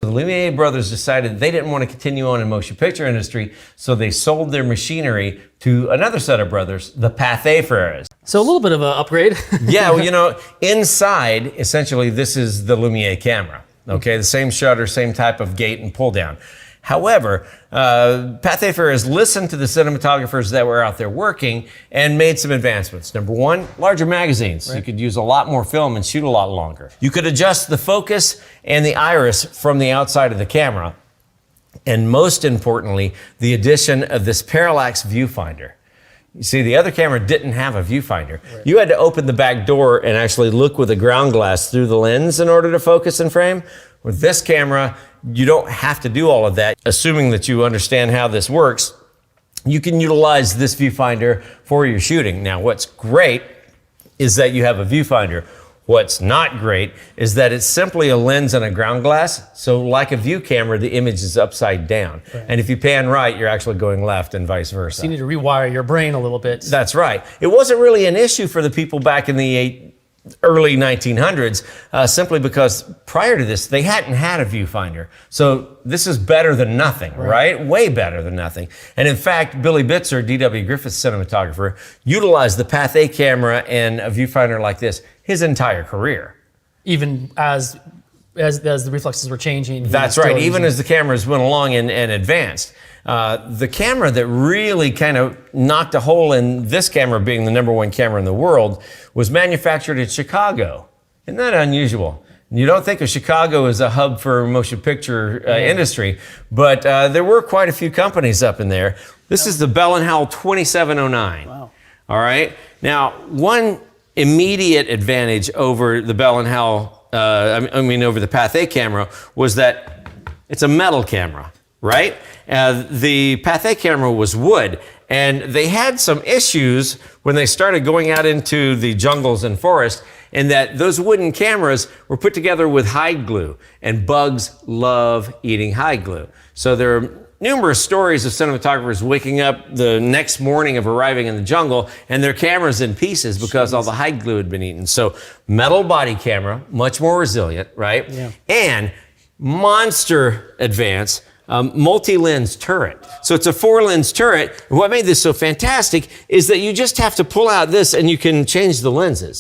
The Lumiere brothers decided they didn't want to continue on in motion picture industry, so they sold their machinery to another set of brothers, the Pathé Frères. So a little bit of an upgrade. Yeah, well, you know, inside, essentially, this is the Lumiere camera. Okay, the same shutter, same type of gate and pull down. However, Pathé Frères listened to the cinematographers that were out there working and made some advancements. Number one, larger magazines. Right. You could use a lot more film and shoot a lot longer. You could adjust the focus and the iris from the outside of the camera. And most importantly, the addition of this parallax viewfinder. You see, the other camera didn't have a viewfinder. Right. You had to open the back door and actually look with a ground glass through the lens in order to focus and frame. With this camera, you don't have to do all of that. Assuming that you understand how this works, you can utilize this viewfinder for your shooting. Now, what's great is that you have a viewfinder. What's not great is that it's simply a lens and a ground glass. So like a view camera, the image is upside down. Right. And if you pan right, you're actually going left and vice versa. So you need to rewire your brain a little bit. That's right. It wasn't really an issue for the people back in the early 1900s, simply because prior to this, they hadn't had a viewfinder. So this is better than nothing, right? Way better than nothing. And in fact, Billy Bitzer, D.W. Griffith's cinematographer, utilized the Pathé camera and a viewfinder like this his entire career. Even as the reflexes were changing. That's right, even as the cameras went along and advanced. The camera that really kind of knocked a hole in this camera being the #1 camera in the world was manufactured in Chicago. Isn't that unusual? You don't think of Chicago as a hub for motion picture industry, but there were quite a few companies up in there. This is the Bell & Howell 2709. Wow. All right. Now, one immediate advantage over the Bell & Howell, over the Pathé camera was that it's a metal camera, right? The Pathé camera was wood, and they had some issues when they started going out into the jungles and forests, in that those wooden cameras were put together with hide glue, and bugs love eating hide glue. So there are numerous stories of cinematographers waking up the next morning of arriving in the jungle and their cameras in pieces because all the hide glue had been eaten. So metal body camera, much more resilient, right? Yeah. And monster advance, multi-lens turret. So it's a 4-lens turret. What made this so fantastic is that you just have to pull out this and you can change the lenses.